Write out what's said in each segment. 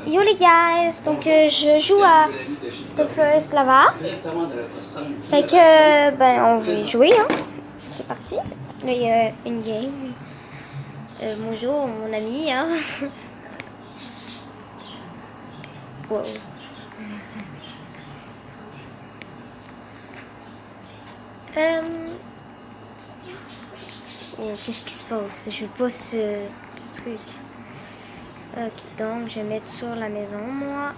Yo les guys, donc je joue à The Forest Lava. Fait que ben on va y jouer hein. C'est parti. Là il y a une game. Bonjour mon ami hein. Wow. Qu'est-ce qui se passe? Je veux pas ce truc. Ok, donc je vais mettre sur la maison, moi.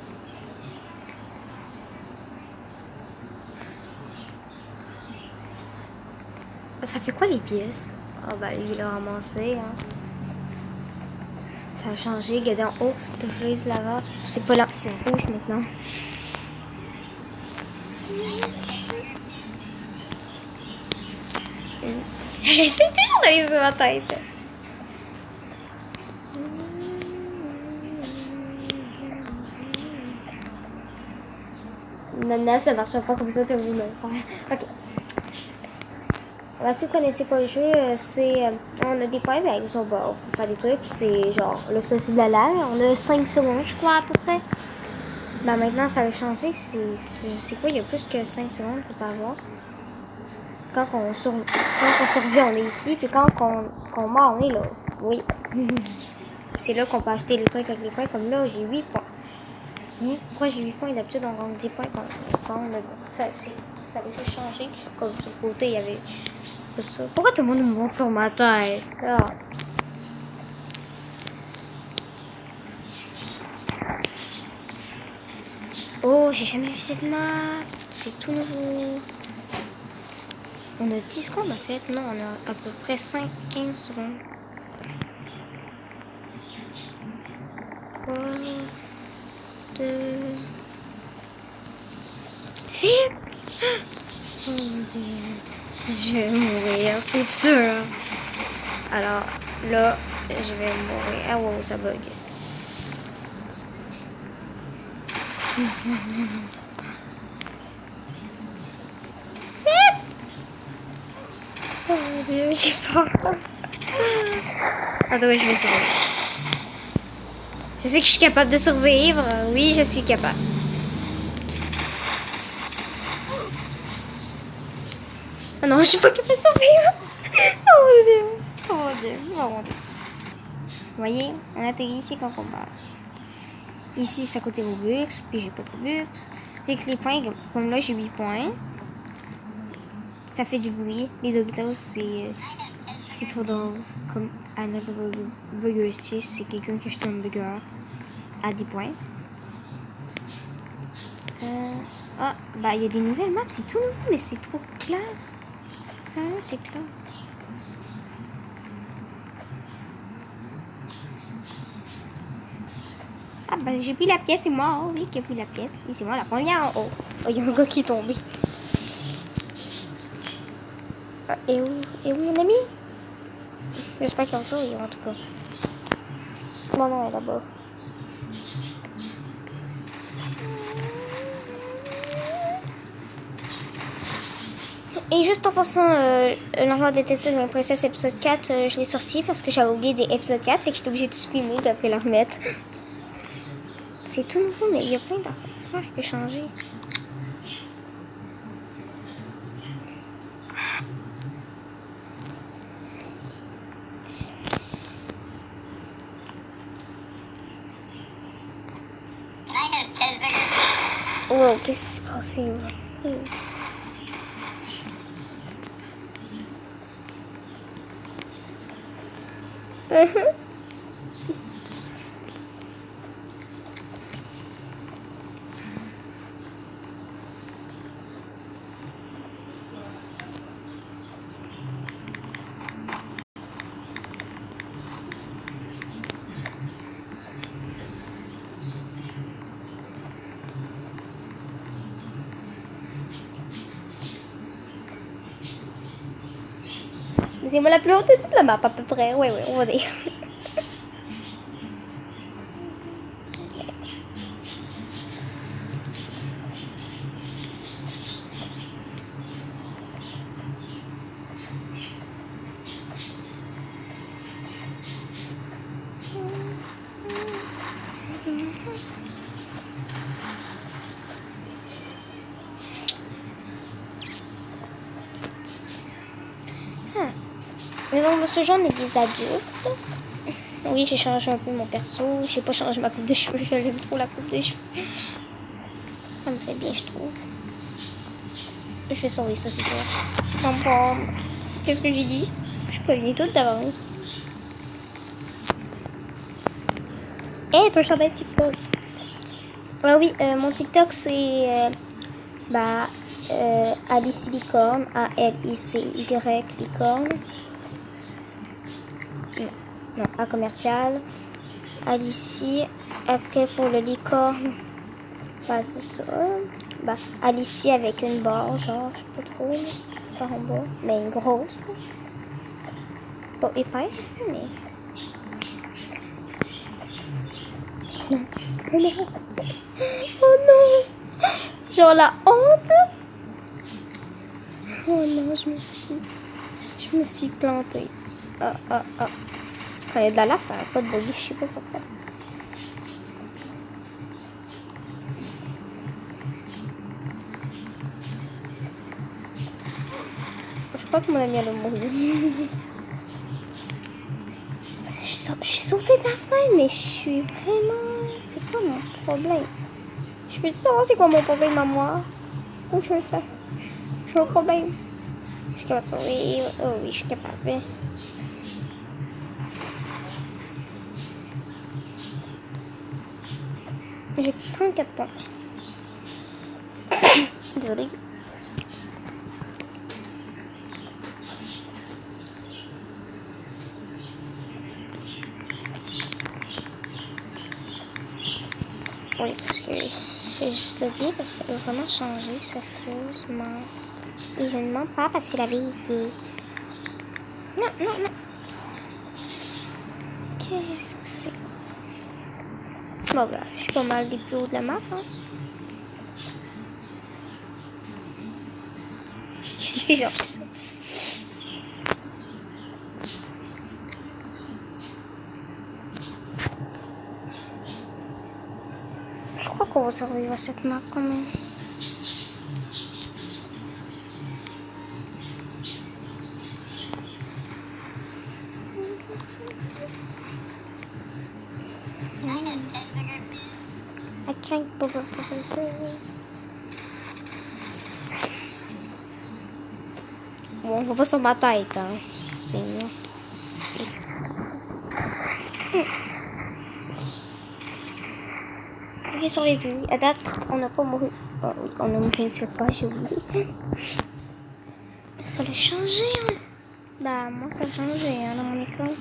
Ça fait quoi les pièces? Ah bah lui il a ramassé, hein. Ça a changé, regardez en haut, de Freeze Lava. C'est pas là, c'est rouge maintenant. J'essaie toujours d'aller sur ma tête. Non, ça marche pas comme ça, tout le monde. Ok. Alors, si vous connaissez pas le jeu, c'est. On a des points, mais avec on peut faire des trucs. C'est genre, là, ça c'est de la lave. On a 5 secondes, je crois, à peu près. Ben maintenant, ça a changé. Je sais pas, il y a plus que 5 secondes qu'on peut avoir. Quand on survit, on est ici. Puis quand on meurt, on est là. Oui. C'est là qu'on peut acheter les trucs avec les points. Comme là, j'ai 8 points. Pourquoi j'ai 8 points? D'habitude, on gagne 10 points quand on a ça aussi. Ça avait juste changé. Comme sur le côté, il y avait ça. Pourquoi tout le monde me monte sur ma tête? Ah. Oh, j'ai jamais vu cette map. C'est tout nouveau. On a 10 secondes en fait. Non, on a à peu près 5-15 secondes. 3, 2... Vite! Oh mon dieu. Je vais mourir, c'est sûr. Alors, là, je vais mourir. Ah wow, ça bug. Oh mon dieu, j'ai peur. Attends, je vais survivre. Je sais que je suis capable de survivre. Oui, je suis capable. Oh non, je suis pas capable de survivre. Oh mon dieu. Oh mon dieu. Oh mon dieu. Vous voyez, on atterrit ici quand on part. Ici, ça coûtait Robux, puis j'ai pas de Robux. Avec les points, comme là, j'ai 8 points. Ça fait du bruit. Les Doritos, c'est trop drôle. Comme Another Burger 6, c'est quelqu'un qui achète un burger à 10 points. Ah, bah, il y a des nouvelles maps, c'est tout nouveau, mais c'est trop classe. Sérieux, c'est classe. Ah bah j'ai pris la pièce, c'est moi, oh, oui, qui a pris la pièce. Et c'est moi la première en haut. Oh, il y a un gars qui est tombé. Ah, et où mon ami? J'espère qu'il y a un sourire en tout cas. Non, non, elle est là-bas. Et juste en passant, l'envoi des tests de Princesse épisode 4, je l'ai sorti parce que j'avais oublié des épisodes 4, fait que j'étais obligée de supprimer et après le remettre. C'est tout nouveau, mais il y a plein d'affaires qui peuvent changer. Wow, qu'est-ce qui s'est passé? C'est moi la plus haute de toute la map à peu près. Ouais, on va dire. Mais donc, de ce genre, on est des adultes. Oui, j'ai changé un peu mon perso. J'ai pas changé ma coupe de cheveux. Je l'aime trop, la coupe de cheveux. Ça me fait bien, je trouve. Je vais sauver ça, c'est sûr. Non, pas... Qu'est-ce que j'ai dit? Je préviens tout d'avance. Eh, ton chandail TikTok. Ah oui, mon TikTok, c'est... Alice Licorne. A-L-I-C-Y Licorne. Non, A commercial. Alice. Après, pour le licorne, bah, c'est ça. Bah, Alice avec une barre, genre, je sais pas trop. Par en bas. Mais une grosse. Pas épaisse, mais. Non. Oh non. Oh non. Genre la honte. Oh non, je me suis plantée. Ah. Quand il y a de la lave, ça n'a pas de bugger, je sais pas pourquoi. Je crois que mon ami a le mourir. Je suis sautée de la fenêtre, mais je suis vraiment... C'est quoi mon problème? Je peux te savoir c'est quoi mon problème à moi? Ou je sais. J'ai un problème. Je suis capable de sauver. Oh oui, je suis capable. J'ai 34 points. Désolée. Oui, parce que j'ai juste le dire parce que ça a vraiment changé, sérieusement. Et je ne mens pas parce que c'est la vérité. Non. Qu'est-ce que c'est? Bon, bah, je suis pas mal des plus hauts de la map. Hein. J'ai genre ça. Je crois qu'on va survivre à cette map quand même. Bon, on va pas sur ma tête, hein. Sinon. J'ai survécu. À date, on n'a pas mouru. Oh, oui, on a mouru une seule fois, j'ai oublié. Ça l'a changé, hein. Bah, moi, ça a changé, hein, dans mon école.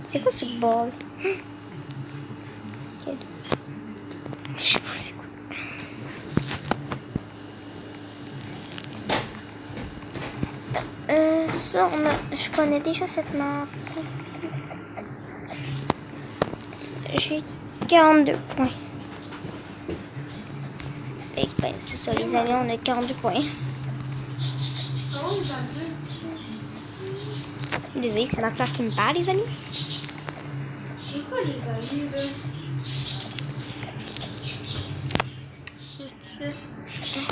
C'est quoi ce bol? Je sais pas c'est quoi. Ça, je connais déjà cette map. J'ai 42 points. Et ben, c'est ça, les amis, on a 42 points. Désolée, c'est ma soeur qui me parle, les amis. C'est quoi les amis, là?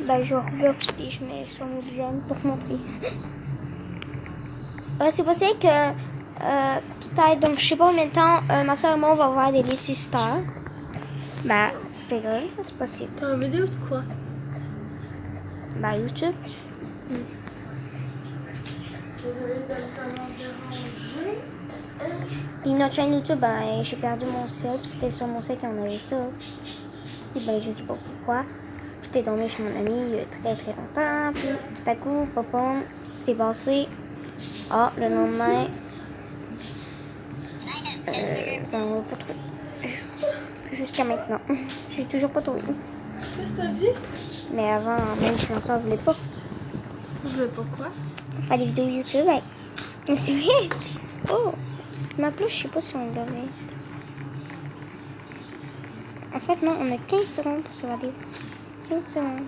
Bah, je rebloque et je mets sur mon design pour montrer. C'est possible que peut-être, donc je sais pas combien de temps, ma soeur et moi on va voir des Lissi Stars. Bah, c'est possible. T'as une vidéo de quoi? Bah, YouTube. Désolée de tellement déranger. Puis notre chaîne YouTube, ben, j'ai perdu mon sub. C'était sur mon site qu'on avait ça. Puis ben, je sais pas pourquoi. J'étais dormi chez mon ami il y a très très longtemps. Puis tout à coup, papa, c'est passé. Ah, le lendemain. Ben, on va pas trouver. Jusqu'à maintenant. J'ai toujours pas trouvé. Qu'est-ce que t'as dit? Mais avant, même si ma soeur voulait pas Je veux pas quoi? faire des vidéos YouTube. Ouais. Mais c'est vrai. Oh, ma plus, je sais pas si on l'avait. En fait, non, on a 15 secondes pour s'évader. 15 secondes.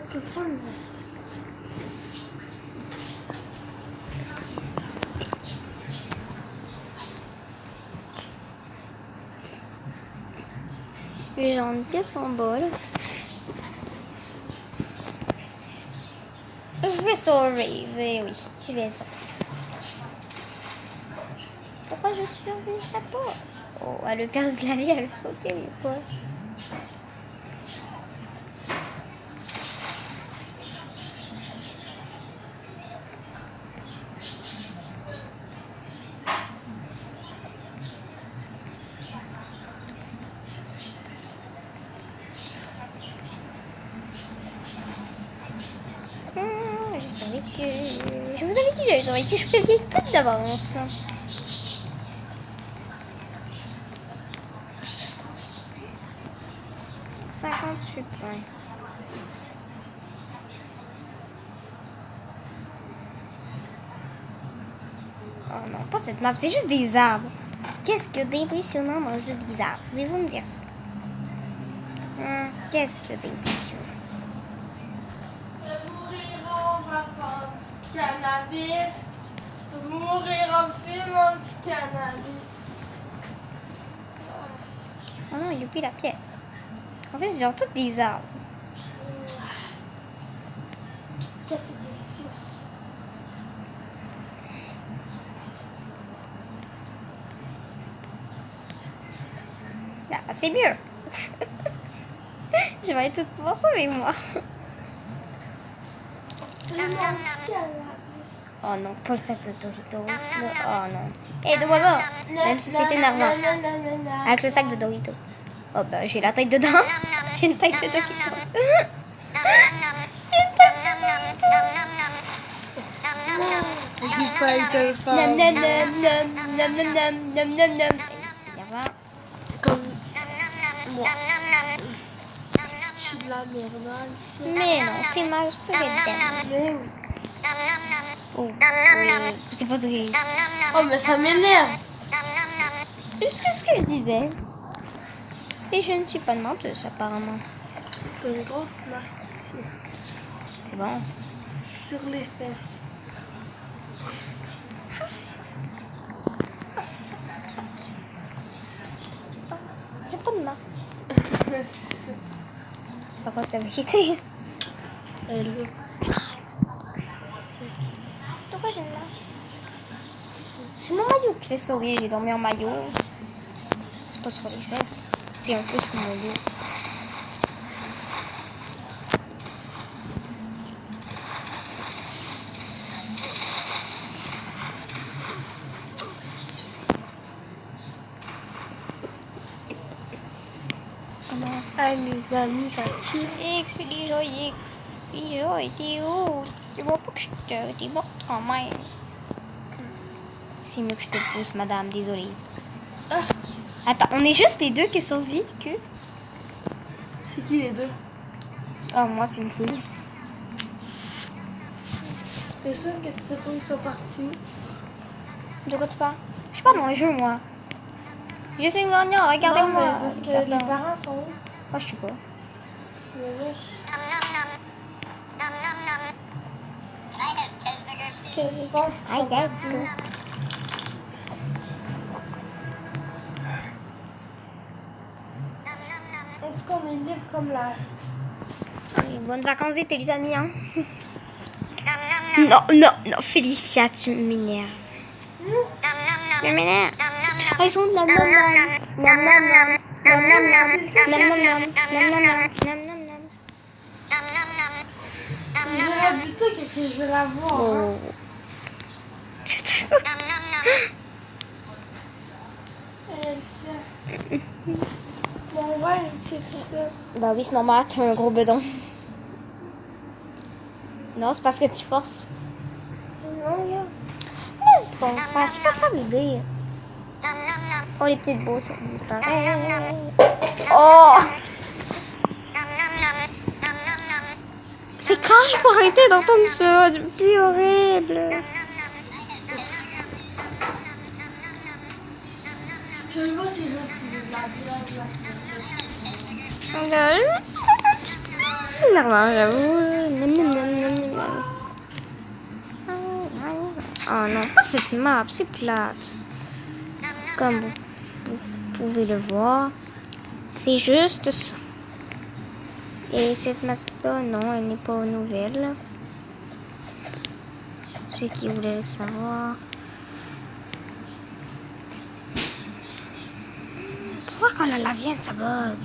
Je vais prendre le reste. J'ai genre une pièce en bas, là. survivre. Oui, je vais survivre. Pourquoi je survivrai pas? Oh, elle a perdu de la vie, elle a sauté ou quoi? J'ai survécu. Je vous avais dit, j'avais survécu. Je préviens tout d'avance. « 58 points. Oh non, pas cette map, c'est juste des arbres. Qu'est-ce que d'impressionnant dans le jeu des arbres? Pouvez-vous me dire ça? Qu'est-ce que d'impressionnant? De mourir en vapeur anti-cannabis. De mourir en film anti-cannabis. Oh non, il a pris la pièce. En fait, c'est genre toutes des arbres. Que c'est délicieux. Ah, c'est mieux. Je vais tout pouvoir sauver moi. Film anti-cannabis. Oh non, pas le sac de Doritos. Là. Oh non. Hé, de moi là. Même si c'est énervant. Avec le sac de Doritos. Oh ben, j'ai la tête dedans. J'ai une tête de Doritos. J'ai pas été le faire. Nam nam nam nam nam nam nam nam nam. C'est énervant. Comme moi. Je suis de la merde ici. Mais non, t'es mal sur les dents. Mais oui. Oh, oui. C'est pas vrai. Oh, mais ça m'énerve. Juste ce que je disais. Et je ne suis pas de menteuse, apparemment. T'as une grosse marque ici. C'est bon. Sur les fesses. J'ai pas de marque. Par contre, c'est la vérité. Elle veut. Pourquoi j'ai une marque? C'est mon maillot qui fait ça, oui. J'ai dormi en maillot. C'est pas sur les fesses. C'est un peu sous mon dos. Ah, mes amis, ça tire. X, Filijo, X. Filijo, t'es où? Tu vois pas que t'es morte quand même. C'est mieux que je te pousse, madame, désolée. Ah, Attends, on est juste les deux qui sont survécu. c'est qui les deux? Oh, moi puis une fille. T'es sûr que tu sais pas où ils sont partis? De quoi tu parles? Je suis pas dans le jeu, moi. Je suis une gagnante, regardez-moi. Non, mais parce que les parents sont où? Moi, je sais pas. Mais wesh. Qu'est-ce que tu penses qu'ils sont partis où? Est-ce qu'on est libre comme l'air? Bonnes vacances d'été, les amis, hein. Non, non, non, Félicia, tu m'énerves. Tu m'énerves. Ah, ils sont nam nam nam. Nam nam nam. Nam nam nam. Nam nam nam. Nam nam nam. Nam nam nam. Je vais habiter que je vais la voir. Hein. Oh. Juste. Mon verre, c'est tout ça. Bah oui, c'est normal, t'as un gros bedon. Non, c'est parce que tu forces. Non, regarde. Laisse donc faire, c'est pas ça, bébé. Oh, les petites bouches disparaissent. Oh! C'est quand je peux arrêter d'entendre ça, c'est plus horrible. Je vais voir si c'est de la bière. C'est énervant, j'avoue. Nam, nam, nam, nam, nam, nam. Oh non, pas cette map, c'est plate. Comme vous pouvez le voir, c'est juste ça. Et cette map-là, non, elle n'est pas nouvelle. Ceux qui voulaient le savoir. Pourquoi quand la lavienne ça bug?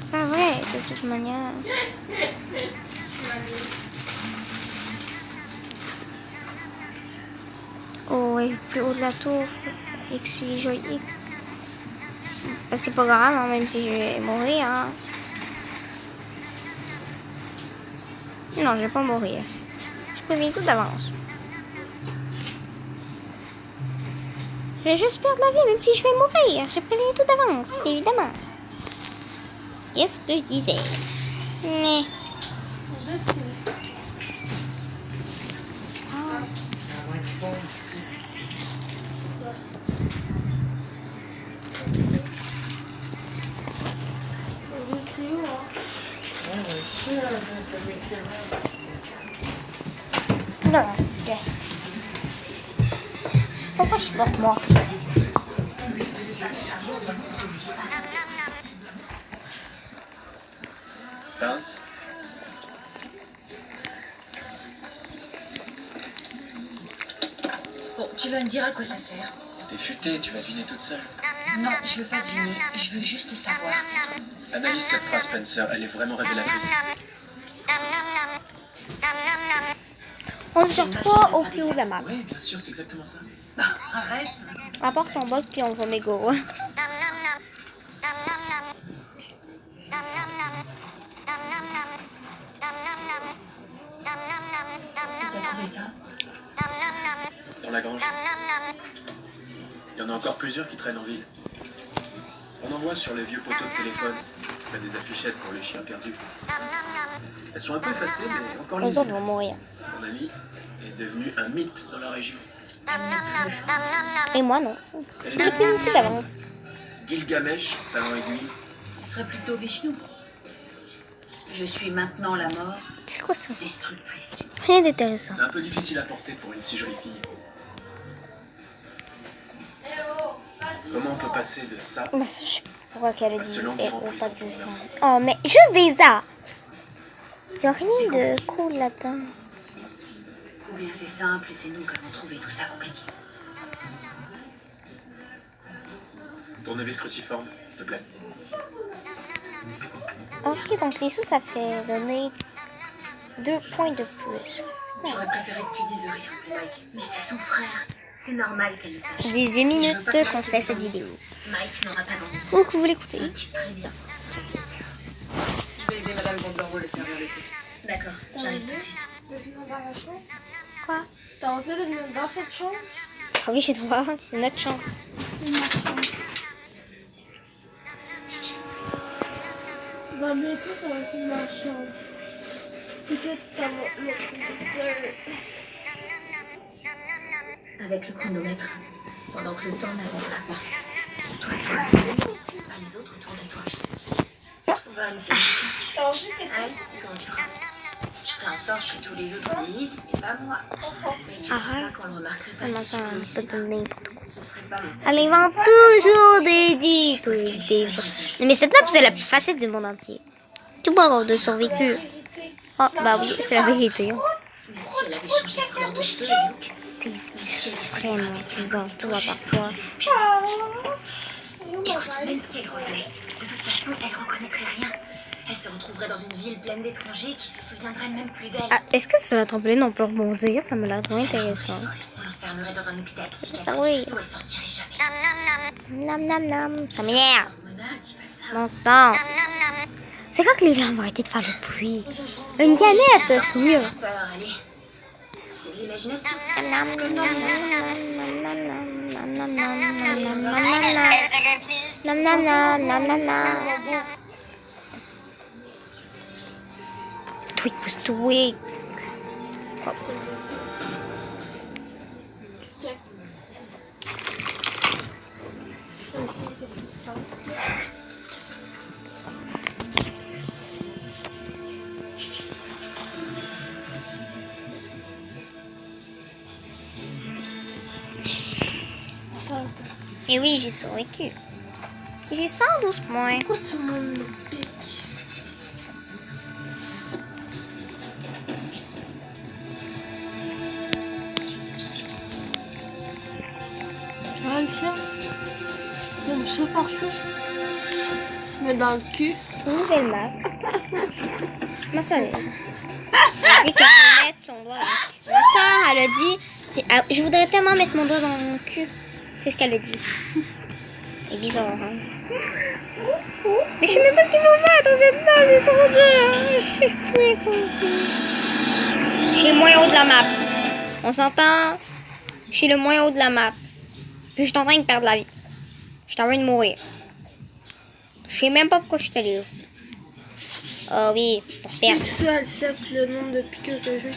C'est vrai, de toute manière. Oh, et plus haut de la tour. X, Y, X. C'est pas grave, hein, même si je vais mourir. Hein. Non, je vais pas mourir. Je préviens tout d'avance. Je vais juste perdre la vie, même si je vais mourir. Je préviens tout d'avance, évidemment. Qu'est-ce que je disais? Mais... Non, ok. Pourquoi je porte moi? Pince. Bon, tu vas me dire à quoi ça sert. T'es futée, tu vas deviner toute seule. Non, je veux pas deviner, je veux juste savoir. Analyse cette phrase, Spencer, elle est vraiment révélatrice. On se retrouve au plus haut de la map. Oui, bien sûr, c'est exactement ça. Arrête. À part son bot, puis on voit mes go. T'as trouvé ça? Dans la grange. Il y en a encore plusieurs qui traînent en ville. On en voit sur les vieux poteaux de téléphone. Il y a des affichettes pour les chiens perdus. Elles sont un peu effacées, mais encore Les lisibles. autres vont mourir. Mon ami est devenu un mythe dans la région. Et moi, non. Elle J'ai est prévenu devenue tout d'avance. Gilgamesh, talent aiguille. Ce serait plutôt Vishnu. Je suis maintenant la mort C'est quoi ça? destructrice. Rien d'intéressant. C'est un peu difficile à porter pour une si jolie fille. Comment on peut passer de ça Bah, ça, je sais pas pourquoi qu'elle a dit Selon eh, qui oh, pas du représente tout. Oh, mais juste des arts. Y a rien de cool là-dedans. Ou bien c'est simple et c'est nous qui avons trouvé tout ça compliqué. Tournevis cruciforme, s'il te plaît. Ok, donc les sous, ça fait donner 2 points de plus. J'aurais préféré que tu dises rien, Mike. Mais c'est son frère. C'est normal qu'elle le sache. 18 minutes qu'on fait cette vidéo. Mike n'aura pas d'envie. Ou que vous C'est un l'écoutez. type très bien. Je vais aider Madame Vanderwall à servir le thé. D'accord, j'arrive tout de suite. Quoi? T'as osé de venir dans cette chambre? Ah oui, je dois. C'est notre chambre. Bah, bientôt, ça va être ma chambre. Peut-être que ça va le computer. Avec le chronomètre, pendant que le temps n'avancera pas. Toi, pas les autres autour de toi. Bonne solution. T'as osé que Hein? Comment tu feras? Je ferai en sorte que tous les autres vieillissent, mais pas moi. Mais tu Arrête. crois qu'on le remarquerait pas Comment si ça, tu on vieillissais peut donner n'importe quoi. Ce serait pas bon. Elle invente toujours des dits. Mais cette map, c'est la plus facile du monde entier. Tout bon de survécu. Oh, bah oui, c'est la vérité. Hein. Même si elle avait changé de couleur de cheveux, le look. T'es vraiment bizarre, toi, parfois. Écoute, même si elle revenait, de toute façon, elle reconnaîtrait rien. Elle se retrouverait dans une ville pleine d'étrangers qui se souviendraient même plus d'elle. Ah, est-ce que c'est la trampoline, on peut rebondir? Ça me l'air trop intéressant. On l'enfermerait dans un hôpital psychiatrique Ça, oui. d'où elle sortirait jamais. Nam nam nam, ça m'énerve. Mona, dis pas ça. Mon sang. C'est quand que les gens vont arrêter de faire le bruit? Une canette, c'est mieux. Alors allez, c'est de l'imagination. Nam nam nam nam nam nam. Tweet pousse tweet. Et oui, j'ai survécu. J'ai 112 points. Pourquoi tout le monde me pique? On va le faire. Comme ça, parfait. Mais dans le cul. Une nouvelle map. Ma soeur, elle dit qu'elle veut mettre son doigt dans le cul. Ma soeur, elle a dit, je voudrais tellement mettre mon doigt dans mon cul. C'est ce qu'elle a dit. C'est bizarre, hein. Mais je sais même pas ce qu'il faut faire dans cette map, c'est trop dur. Je suis le moins haut de la map. On s'entend? Je suis le moins haut de la map. Puis je suis en train de perdre la vie. Je suis en train de mourir. Je sais même pas pourquoi je suis allée là. Oh oui, pour perdre. Ça, elle cherche le nombre de piqûres que j'ai.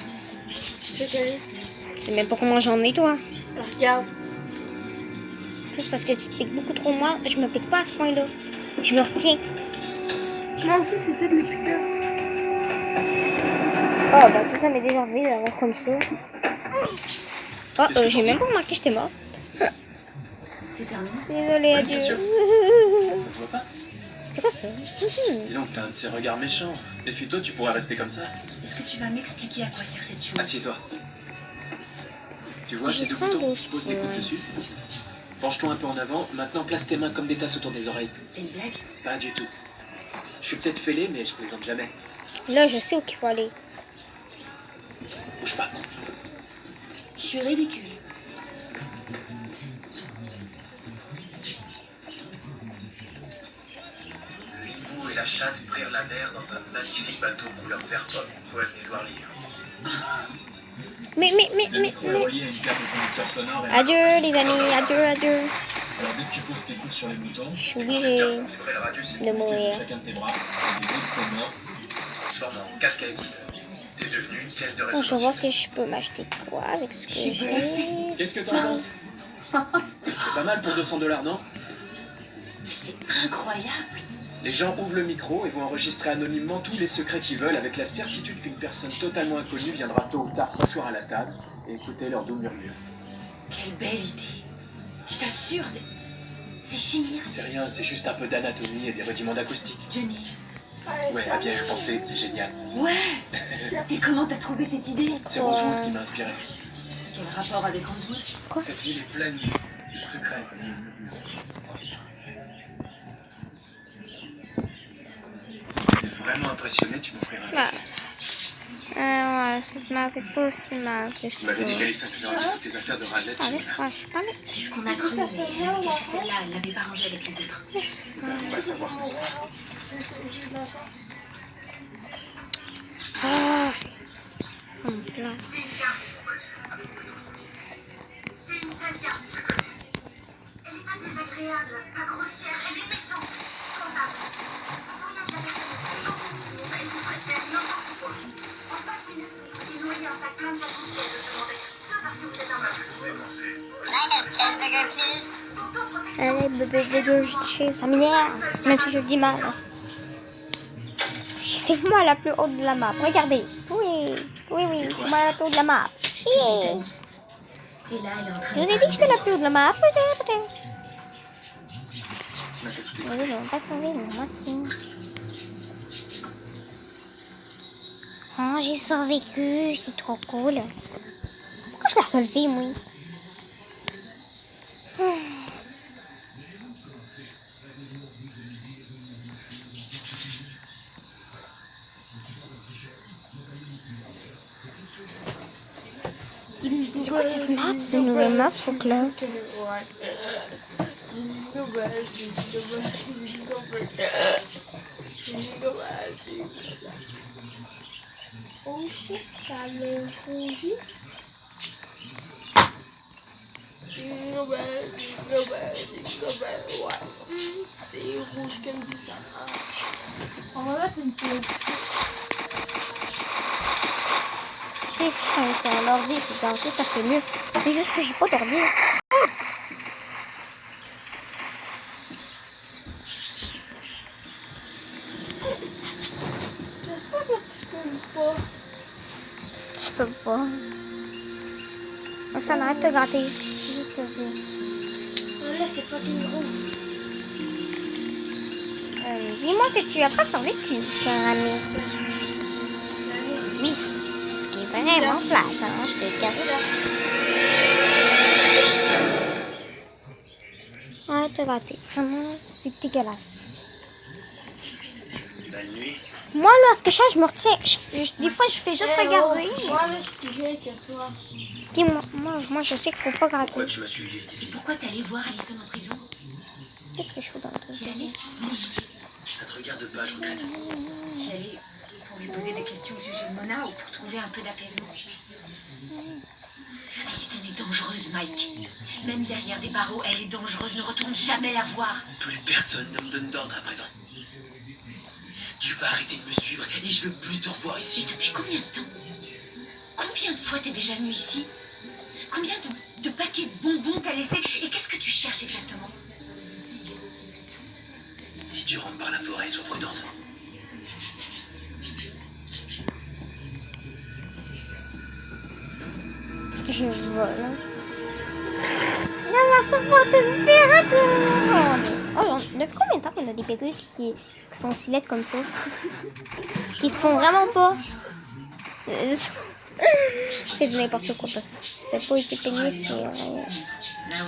Tu sais même pas comment j'en ai, toi. Regarde. C'est parce que tu te piques beaucoup trop. Moi, je me pique pas à ce point-là. Je me retiens. Moi aussi, c'était de les piqûres. Oh, bah ça m'est déjà arrivé d'avoir comme ça. Oh, j'ai même pas remarqué que j'étais morte. C'est terminé. Désolée, adieu. Bien sûr. Ça se voit pas. C'est quoi ça? Dis donc, t'as un de ces regards méchants. Méfie-toi, tu pourrais rester comme ça. Est-ce que tu vas m'expliquer à quoi sert cette chose? Assieds-toi. Tu vois J'ai ces deux ça, boutons? gauche. Pose les coudes dessus. Penche-toi un peu en avant. Maintenant, place tes mains comme des tasses autour des oreilles. C'est une blague? Pas du tout. Je suis peut-être fêlé, mais je plaisante jamais. Là, je sais où qu'il faut aller. Bouge pas. Je suis ridicule. L'hibou et la chatte prirent la mer dans un magnifique bateau couleur vert pomme, poème d'Édouard Lee. Mais. Le micro est relié à une paire de conducteurs sonores. Adieu, les amis. Adieu, adieu. Alors dès que tu poses tes coudes sur les boutons, Je suis obligée de mourir. chacun de tes bras, et les autres se transforment en casque à écouteurs. T'es devenu une pièce de Bon, je vais résonance. voir si je peux m'acheter quoi avec ce que j'ai. Qu'est-ce que t'en penses? C'est pas mal pour $200, non? C'est incroyable. Les gens ouvrent le micro et vont enregistrer anonymement tous les secrets qu'ils veulent avec la certitude qu'une personne totalement inconnue viendra tôt ou tard s'asseoir à la table et écouter leur doux murmure. Quelle belle idée. Je t'assure, c'est génial. C'est rien, c'est juste un peu d'anatomie et des rudiments d'acoustique. Johnny. Ouais, à bien y penser, c'est génial. Ouais. Et comment t'as trouvé cette idée? C'est Rosewood qui m'a inspiré. Quel rapport avec Rosewood? Cette ville est pleine de secrets. Si t'es vraiment impressionné, tu m'offriras un Bah. café. Ouais, cette map est pas aussi mal que Tu m'avais dit ça. qu'Alice inclurait toutes tes affaires de ralette. Ah, laisse-moi, je parle. C'est ce qu'on a cru, mais elle avait caché celle-là, elle l'avait pas rangée avec les autres. Laisse-moi. On va savoir. Ah. Oh, mon plat. C'est une sale garce. Elle est pas désagréable, pas grossière, elle est méchante. Scandale. En voyant la personne, elle vous préfère n'importe quoi. En 5 minutes, il noyait un sac plein de essentiels de demander. Ça parce que vous êtes un Allez, bébé, ça m'énerve. Même si je le dis mal. C'est moi la plus haute de la map. Regardez. Oui, c'est moi la plus haute de la map. Yeah. Et là, elle est en train Je de vous ai dit que j'étais la plus haute de la map. On a fait tout Oui, non, pas sauvé, mais moi si. Oh, j'ai survécu, c'est trop cool. Pourquoi je suis la seule fille, moi? C'est quoi cette map? C'est une nouvelle map, faut que là. Oh shit, ça me rougit. Ouais. C'est rouge comme du sang. On va mettre une pause. C'est un ordi, c'est un peu, ça fait mieux. C'est juste que j'ai pas d'ordi. J'espère que tu peux pas. Je peux pas. Ça n'arrête de te gratter. Je suis juste te dire. Là, c'est fucking rouge. Dis-moi que tu as pas survécu, cher ami. Oui, c'est ce qui est vraiment plate, hein, je te casse. raté. Vraiment, c'est dégueulasse. Belle nuit. Moi, là, ce que je fais, je me retiens. Des fois, je fais juste regarder. Moi, là, je suis plus vieille que toi. Puis moi, je sais qu'il faut pas gratter. Pourquoi tu m'as suivi jusqu'ici? Pourquoi t'es allé voir Alison en prison? Qu'est-ce que je fais dans le truc? Si elle est, Ça te regarde pas, je regrette. si elle est pour lui poser des questions au sujet de Mona ou pour trouver un peu d'apaisement. Alison est dangereuse, Mike. Même derrière des barreaux, elle est dangereuse. Ne retourne jamais la voir. Plus personne ne me donne d'ordre à présent. Tu vas arrêter de me suivre et je veux plus te revoir Et ici. depuis combien de temps? Combien de fois t'es déjà venu ici? Combien de paquets de bonbons t'as laissé? Et qu'est-ce que tu cherches exactement? Si tu rentres par la forêt, sois prudente. Je vole. On va supporter une perruque. Oh, depuis combien de temps qu'on a des perruques qui sont si laides comme ça? Qui se font vraiment pas. C'est de n'importe quoi parce que c'est pas été peigné,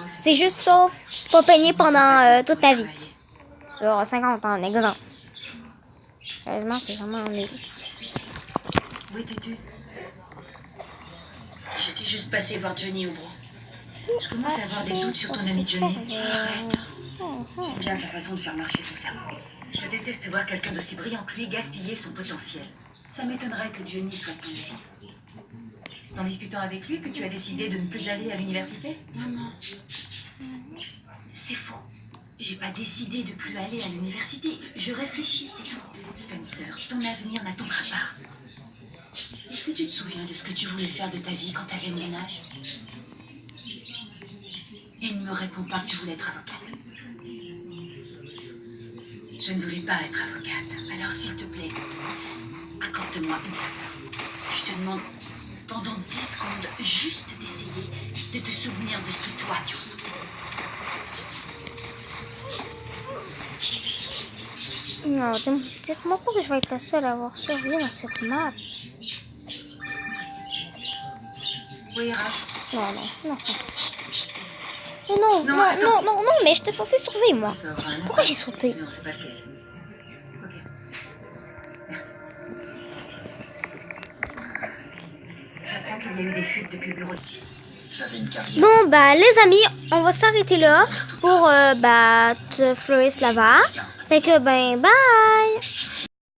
c'est juste sauf pas peigné pendant toute ta vie. Sur 50 ans, exemple. Sérieusement, c'est vraiment ennuyeux. Où étais-tu? J'étais juste passée voir Johnny au bureau. Je commence à avoir des doutes sur ton ami Johnny. Arrête. J'aime bien sa façon de faire marcher son cerveau. Je déteste voir quelqu'un d'aussi brillant que lui gaspiller son potentiel. Ça m'étonnerait que Johnny soit ton fille. C'est en discutant avec lui que tu as décidé de ne plus aller à l'université? Maman. C'est faux. J'ai pas décidé de plus aller à l'université. Je réfléchis, c'est tout. Spencer, ton avenir n'attendra pas. Est-ce que tu te souviens de ce que tu voulais faire de ta vie quand tu avais mon âge? Il ne me répond pas que tu voulais être avocate. Je ne voulais pas être avocate. Alors s'il te plaît, accorde-moi une faveur. Je te demande, pendant 10 secondes, juste d'essayer de te souvenir de ce que toi tu ressens. Non, dites-moi pas que je vais être la seule à avoir survécu dans cette map. Oui, Raph. Non. Non, mais j'étais censée survivre, moi. Ça aura un Pourquoi impact. j'ai sauté? Non, c'est pas lequel. Ok. Merci. J'apprends qu'il y a eu des fuites depuis le bureau. J'avais une carrière. Bon, bah, les amis, on va s'arrêter là pour, Floris là-bas. Fait que, ben, bye!